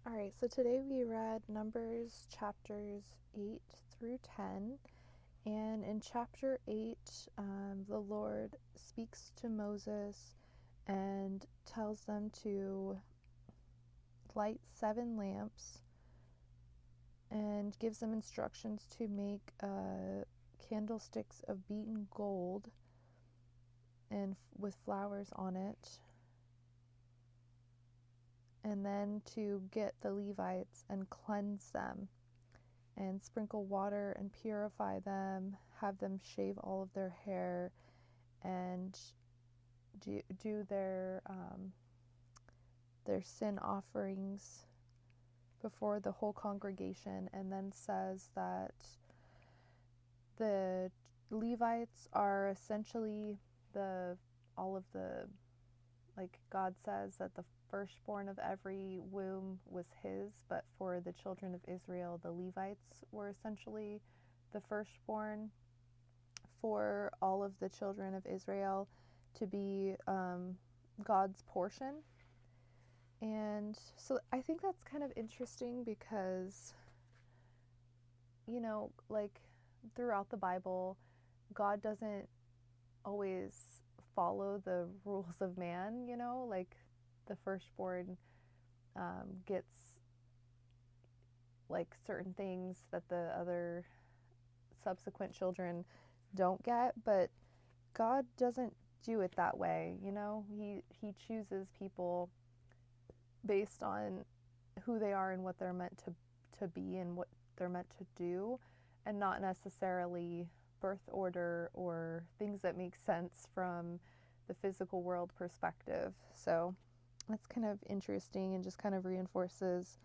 All right, so today we read Numbers chapters 8 through 10. And in chapter 8, the Lord speaks to Moses and tells them to light 7 lamps and gives them instructions to make candlesticks of beaten gold and with flowers on it. And then to get the Levites and cleanse them and sprinkle water and purify them, have them shave all of their hair, and do their sin offerings before the whole congregation. And then says that the Levites are essentially all of the, like God says that the firstborn of every womb was his, but for the children of Israel, the Levites were essentially the firstborn for all of the children of Israel to be God's portion. And so I think that's kind of interesting because, like throughout the Bible, God doesn't always follow the rules of man, like the firstborn gets like certain things that the other subsequent children don't get, but God doesn't do it that way. He chooses people based on who they are and what they're meant to be and what they're meant to do, and not necessarily birth order or things that make sense from the physical world perspective. So that's kind of interesting and just kind of reinforces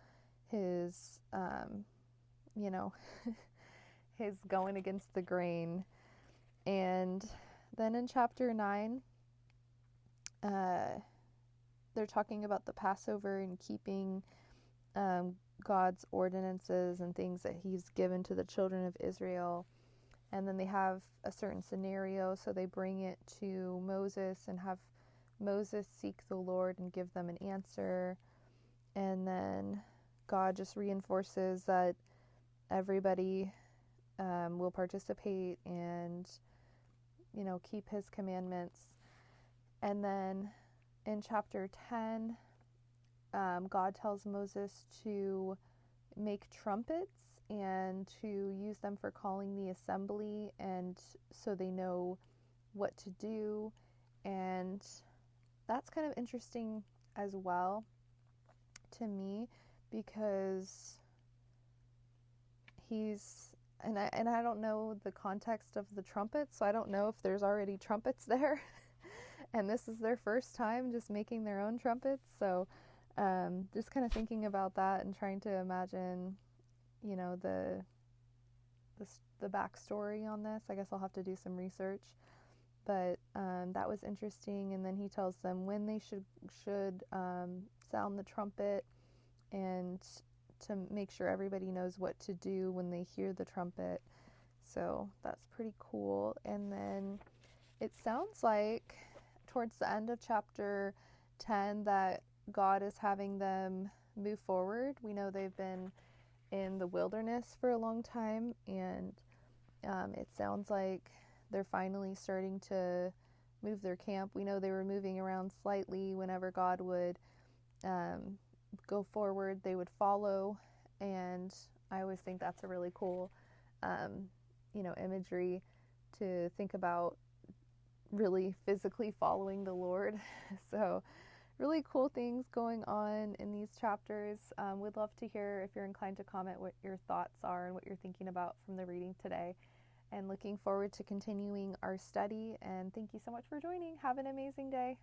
his, his going against the grain. And then in chapter 9, they're talking about the Passover and keeping God's ordinances and things that he's given to the children of Israel. And then they have a certain scenario, so they bring it to Moses and have Moses seek the Lord and give them an answer. And then God just reinforces that everybody will participate and, keep his commandments. And then in chapter 10, God tells Moses to make trumpets and to use them for calling the assembly, and so they know what to do. And that's kind of interesting as well to me, because I don't know the context of the trumpets, so I don't know if there's already trumpets there and this is their first time just making their own trumpets. So just kind of thinking about that and trying to imagine, the backstory on this. I guess I'll have to do some research, but that was interesting. And then he tells them when they should sound the trumpet, and to make sure everybody knows what to do when they hear the trumpet. So that's pretty cool. And then it sounds like towards the end of chapter 10 that God is having them move forward. We know they've been in the wilderness for a long time, and it sounds like they're finally starting to move their camp. We know they were moving around slightly. Whenever God would go forward, they would follow, and I always think that's a really cool imagery to think about, really physically following the Lord. So really cool things going on in these chapters. We'd love to hear, if you're inclined to comment, what your thoughts are and what you're thinking about from the reading today, and looking forward to continuing our study. And thank you so much for joining. Have an amazing day.